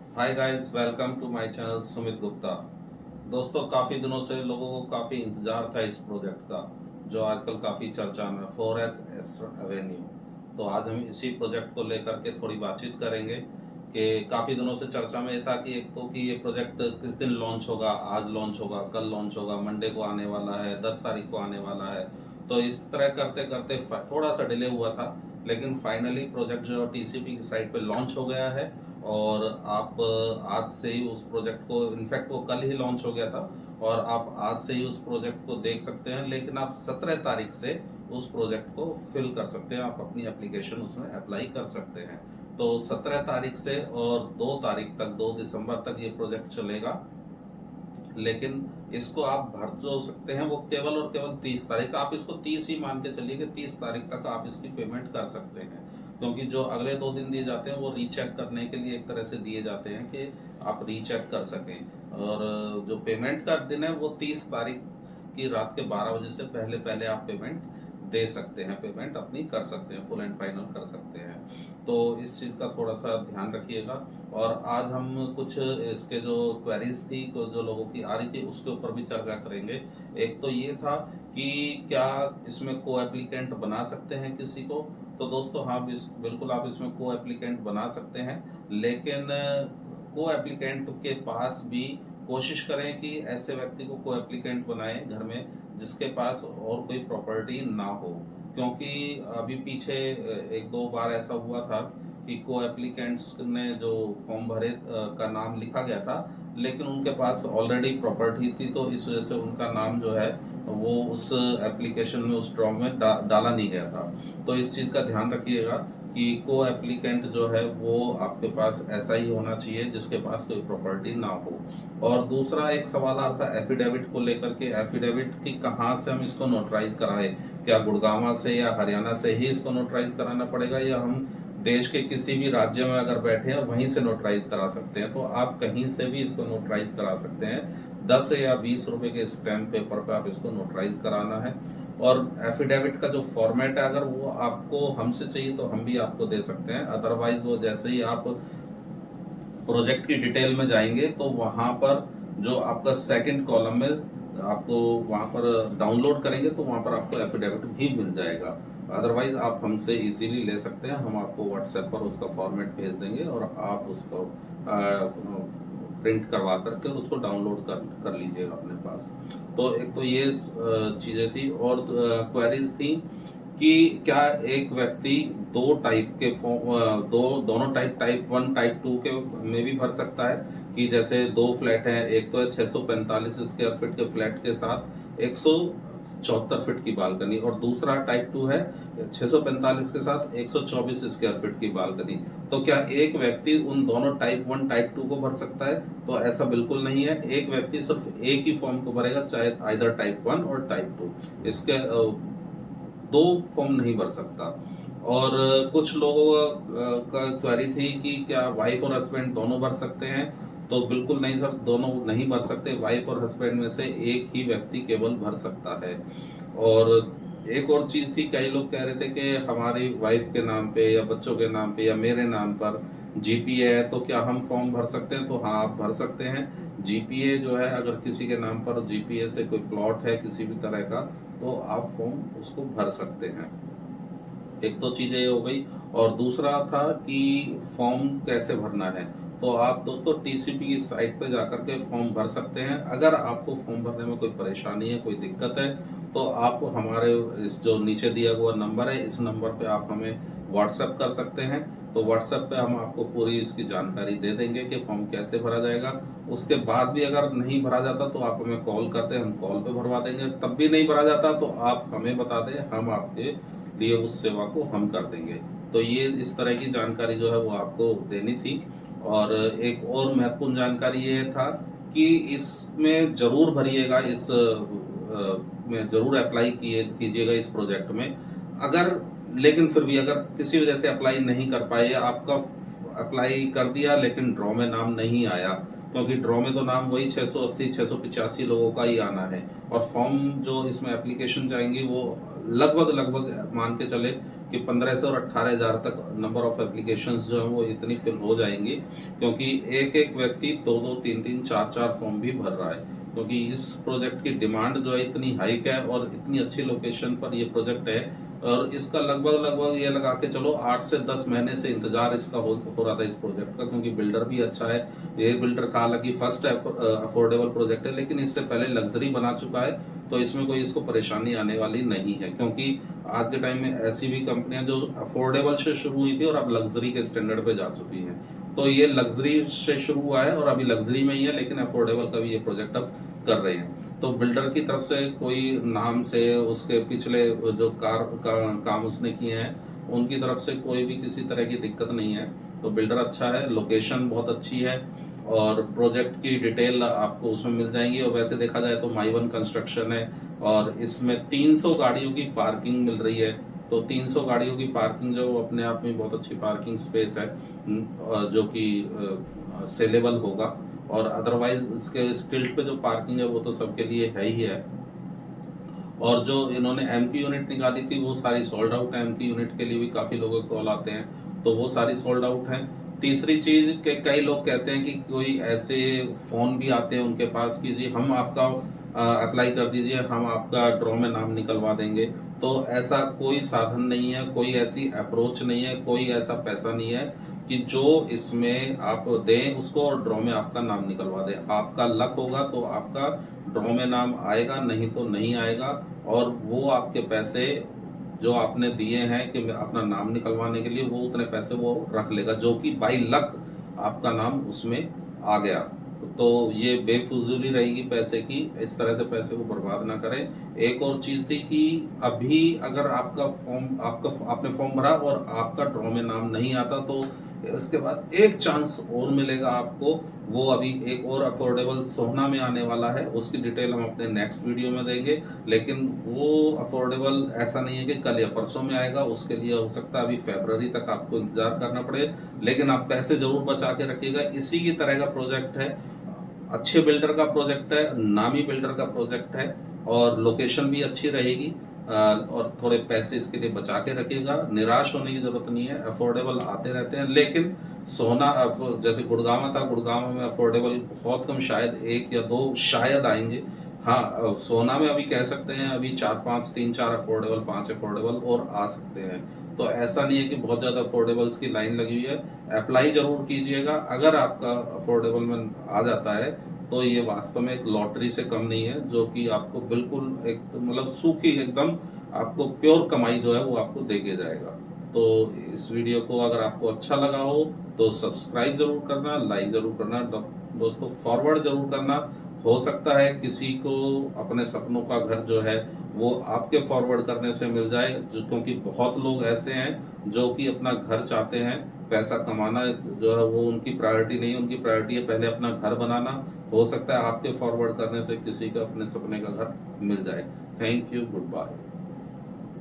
Hi guys, welcome to my channel Sumit Gupta. दोस्तों, काफ़ी दिनों से लोगों को काफ़ी इंतज़ार था इस प्रोजेक्ट का, जो आजकल काफ़ी चर्चा में 4S एवेन्यू। तो आज हम इसी प्रोजेक्ट को लेकर के थोड़ी बातचीत करेंगे कि काफ़ी दिनों से चर्चा में ये था कि एक तो कि ये प्रोजेक्ट किस दिन लॉन्च होगा, आज लॉन्च होगा, कल लॉन्च होगा, मंडे को आने वाला है, 10 तारीख को आने वाला है। तो इस तरह करते करते थोड़ा सा डिले हुआ था, लेकिन फाइनली प्रोजेक्ट जो टीसीपी की साइट पे लॉन्च हो गया है। और आप आज से ही उस प्रोजेक्ट को, इनफैक्ट वो कल ही लॉन्च हो गया था, और आप आज से ही उस प्रोजेक्ट को देख सकते हैं। लेकिन आप 17 तारीख से उस प्रोजेक्ट को फिल कर सकते हैं, आप अपनी एप्लीकेशन उसमें अप्लाई कर सकते हैं। तो 17 तारीख से और 2 तारीख तक, 2 दिसंबर तक ये प्रोजेक्ट चलेगा। लेकिन इसको आप भर जो सकते हैं वो केवल और केवल 30 तारीख, आप इसको 30 ही मान के चलिए कि 30 तारीख तक आप इसकी पेमेंट कर सकते हैं। क्योंकि जो अगले 2 दिन दिए जाते हैं वो रीचेक करने के लिए एक तरह से दिए जाते हैं कि आप रीचेक कर सकें। और जो पेमेंट का दिन है वो 30 तारीख की रात के 12 बजे से पहले पहले आप पेमेंट दे सकते हैं, पेमेंट अपनी कर सकते हैं, फुल एंड फाइनल कर सकते हैं। तो इस चीज़ का थोड़ा सा ध्यान रखिएगा। और आज हम कुछ इसके जो क्वेरीज थी, जो लोगों की आ रही थी, उसके ऊपर भी चर्चा करेंगे। एक तो ये था कि क्या इसमें को एप्लीकेंट बना सकते हैं किसी को। तो दोस्तों हाँ, बिल्कुल आप इसमें को एप्लीकेंट बना सकते हैं। लेकिन को एप्लीकेंट के पास भी कोशिश करें कि ऐसे व्यक्ति को एप्लीकेंट बनाएं घर में जिसके पास और कोई प्रॉपर्टी ना हो। क्योंकि अभी पीछे एक दो बार ऐसा हुआ था कि को एप्लीकेंट्स ने जो फॉर्म भरे का नाम लिखा गया था, लेकिन उनके पास ऑलरेडी प्रॉपर्टी थी, तो इस वजह से उनका नाम जो है वो उस एप्लीकेशन में, उस ड्रॉ में डाला नहीं गया था। तो इस चीज़ का ध्यान रखिएगा कि को एप्लीकेंट जो है वो आपके पास ऐसा ही होना चाहिए जिसके पास कोई प्रॉपर्टी ना हो। और दूसरा एक सवाल आता है एफिडेविट को लेकर के, एफिडेविट की कहाँ से हम इसको नोटराइज कराएं। क्या गुड़गांव से या हरियाणा से ही इसको नोटराइज कराना पड़ेगा, या हम देश के किसी भी राज्य में अगर बैठे हैं वहीं से नोटराइज करा सकते हैं? तो आप कहीं से भी इसको नोटराइज करा सकते हैं। 10 या 20 रुपए के स्टैम्प पेपर पे आप इसको नोटराइज कराना है। और एफिडेविट का जो फॉर्मेट है, अगर वो आपको हमसे चाहिए तो हम भी आपको दे सकते हैं। अदरवाइज वो जैसे ही आप प्रोजेक्ट की डिटेल में जाएंगे तो वहां पर जो आपका सेकंड कॉलम में आपको वहां पर डाउनलोड करेंगे तो वहां पर आपको एफिडेविट भी मिल जाएगा। अदरवाइज आप हमसे इजीली ले सकते हैं, हम आपको व्हाट्सएप पर उसका फॉर्मेट भेज देंगे और आप उसको प्रिंट करवा करके उसको डाउनलोड कर लीजिएगा अपने पास। तो एक तो ये चीज़ें थी, और क्वेरीज थी कि क्या एक व्यक्ति दो टाइप के फॉर्म, दोनों टाइप, टाइप 1 टाइप 2 के में भी भर सकता है। कि जैसे दो फ्लैट हैं, एक तो है 645 स्क्वायर फीट के फ्लैट के साथ 174 फीट की बालकनी, और दूसरा टाइप 2 है 645 के साथ 124 स्क्वायर फीट की बालकनी। तो क्या एक व्यक्ति उन दोनों टाइप 1 टाइप 2 को भर सकता है? तो ऐसा बिल्कुल नहीं है। एक व्यक्ति सिर्फ एक ही फॉर्म को भरेगा, चाहे आइदर टाइप 1 और टाइप 2। इसके दो फॉर्म नहीं भर सकता। और कुछ लोगों का क्वेरी थी कि क्या वाइफ और हस्बैंड दोनों भर सकते हैं? तो बिल्कुल नहीं सर, दोनों नहीं भर सकते। वाइफ और हस्बैंड में से एक ही व्यक्ति केवल भर सकता है। और एक और चीज थी, कई लोग कह रहे थे कि हमारी वाइफ के नाम पे या बच्चों के नाम पे या मेरे नाम पर जीपीए है, तो क्या हम फॉर्म भर सकते हैं? तो हाँ, आप भर सकते हैं। जीपीए जो है, अगर किसी के नाम पर जीपीए से कोई प्लॉट है किसी भी तरह का, तो आप फॉर्म उसको भर सकते हैं। एक तो चीज़ ये हो गई। और दूसरा था कि फॉर्म कैसे भरना है। तो आप दोस्तों टीसीपी की साइट पे जाकर के फॉर्म भर सकते हैं। अगर आपको फॉर्म भरने में कोई परेशानी है, कोई दिक्कत है, तो आप हमारे इस जो नीचे दिया हुआ नंबर है, इस नंबर पे आप हमें व्हाट्सएप कर सकते हैं। तो व्हाट्सएप पे हम आपको पूरी इसकी जानकारी दे देंगे कि फॉर्म कैसे भरा जाएगा। उसके बाद भी अगर नहीं भरा जाता तो आप हमें कॉल करते हैं, हम कॉल पे भरवा देंगे। तब भी नहीं भरा जाता तो आप हमें बता दें, हम आपके लिए उस सेवा को हम कर देंगे। तो ये इस तरह की जानकारी जो है वो आपको देनी थी। और एक और महत्वपूर्ण जानकारी ये था कि इसमें जरूर भरिएगा, इस में जरूर अप्लाई कीजिएगा इस प्रोजेक्ट में। अगर, लेकिन फिर भी अगर किसी वजह से अप्लाई नहीं कर पाए, या आपका अप्लाई कर दिया लेकिन ड्रॉ में नाम नहीं आया, क्योंकि ड्रॉ में तो नाम वही 680 685 लोगों का ही आना है, और फॉर्म जो इसमें एप्लीकेशन जाएंगी वो लगभग लगभग मान के चले कि 1500 और 18,000 तक नंबर ऑफ एप्लीकेशंस जो हैं वो इतनी फिल हो जाएंगी, क्योंकि एक एक व्यक्ति दो दो तीन तीन चार चार फॉर्म भी भर रहा है, क्योंकि इस प्रोजेक्ट की डिमांड जो है इतनी हाइक है और इतनी अच्छी लोकेशन पर ये प्रोजेक्ट है, और इसका लगभग लगभग ये लगा के चलो 8 से 10 महीने से इंतजार इसका हो रहा था इस प्रोजेक्ट का, क्योंकि बिल्डर भी अच्छा है। ये बिल्डर का हालांकि फर्स्ट अफोर्डेबल प्रोजेक्ट है, लेकिन इससे पहले लग्जरी बना चुका है, तो इसमें कोई इसको परेशानी आने वाली नहीं है, क्योंकि आज के टाइम में ऐसी भी कंपनियां जो अफोर्डेबल से शुरू हुई थी और अब लग्जरी के स्टैंडर्ड पे जा चुकी हैं। तो ये लग्जरी से शुरू हुआ है और अभी लग्जरी में ही है, लेकिन अफोर्डेबल का भी ये प्रोजेक्ट अब कर रहे हैं। तो बिल्डर की तरफ से कोई नाम से उसके पिछले जो काम उसने किए हैं उनकी तरफ से कोई भी किसी तरह की दिक्कत नहीं है। तो बिल्डर अच्छा है, लोकेशन बहुत अच्छी है, और प्रोजेक्ट की डिटेल आपको उसमें मिल जाएंगी। और वैसे देखा जाए तो माई वन कंस्ट्रक्शन है, और इसमें 300 गाड़ियों की पार्किंग मिल रही है। तो 300 गाड़ियों की पार्किंग जो अपने आप में बहुत अच्छी पार्किंग स्पेस है, जो कि सेलेबल होगा। और अदरवाइज इसके स्टिल्ट पे जो पार्किंग है वो तो सबके लिए है ही है। और जो इन्होंने एमकी यूनिट निकाली थी वो सारी सोल्ड आउट है, एमकी यूनिट के लिए भी काफ़ी लोगों को कॉल आते हैं, तो वो सारी सोल्ड आउट हैं। तीसरी चीज़ के कई लोग कहते हैं कि कोई ऐसे फ़ोन भी आते हैं उनके पास कि जी हम आपका अप्लाई कर दीजिए, हम आपका ड्रॉ में नाम निकलवा देंगे। तो ऐसा कोई साधन नहीं है, कोई ऐसी अप्रोच नहीं है, कोई ऐसा पैसा नहीं है कि जो इसमें आप दें उसको और ड्रॉ में आपका नाम निकलवा दें। आपका लक होगा तो आपका ड्रॉ में नाम आएगा, नहीं तो नहीं आएगा। और वो आपके पैसे जो आपने दिए हैं कि अपना नाम निकलवाने के लिए, वो उतने पैसे वो रख लेगा, जो कि बाई लक आपका नाम उसमें आ गया। तो ये बेफुजूली रहेगी पैसे की, इस तरह से पैसे को बर्बाद ना करें। एक और चीज़ थी कि अभी अगर आपने फॉर्म भरा और आपका ड्रॉ में नाम नहीं आता, तो उसके बाद एक चांस और मिलेगा आपको। वो अभी एक और अफोर्डेबल सोहना में आने वाला है, उसकी डिटेल हम अपने नेक्स्ट वीडियो में देंगे। लेकिन वो अफोर्डेबल ऐसा नहीं है कि कल या परसों में आएगा, उसके लिए हो सकता है अभी फरवरी तक आपको इंतजार करना पड़े। लेकिन आप पैसे जरूर बचा के रखिएगा, इसी की तरह का प्रोजेक्ट है, अच्छे बिल्डर का प्रोजेक्ट है, नामी बिल्डर का प्रोजेक्ट है, और लोकेशन भी अच्छी रहेगी। और थोड़े पैसे इसके लिए बचा के रखिएगा, निराश होने की जरूरत नहीं है, अफोर्डेबल आते रहते हैं। लेकिन सोना जैसे गुड़गांव था, गुड़गांव में अफोर्डेबल बहुत कम, शायद एक या दो शायद आएंगे। हाँ, सोना में अभी कह सकते हैं अभी 4-5, 3-4 अफोर्डेबल, 5 अफोर्डेबल और आ सकते हैं। तो ऐसा नहीं है कि बहुत ज़्यादा अफोर्डेबल्स की लाइन लगी हुई है। अप्लाई जरूर कीजिएगा, अगर आपका अफोर्डेबल में आ जाता है तो ये वास्तव में एक लॉटरी से कम नहीं है, जो कि आपको बिल्कुल एक मतलब सूखी एकदम आपको प्योर कमाई जो है वो आपको दे के जाएगा। तो इस वीडियो को अगर आपको अच्छा लगा हो तो सब्सक्राइब जरूर करना, लाइक जरूर करना, दोस्तों फॉरवर्ड जरूर करना। हो सकता है किसी को अपने सपनों का घर जो है वो आपके फॉरवर्ड करने से मिल जाए, जो क्योंकि बहुत लोग ऐसे हैं जो कि अपना घर चाहते हैं, पैसा कमाना जो है वो उनकी प्रायोरिटी नहीं है, उनकी प्रायोरिटी है पहले अपना घर बनाना। हो सकता है आपके फॉरवर्ड करने से किसी का अपने सपने का घर मिल जाए। Thank you, good bye.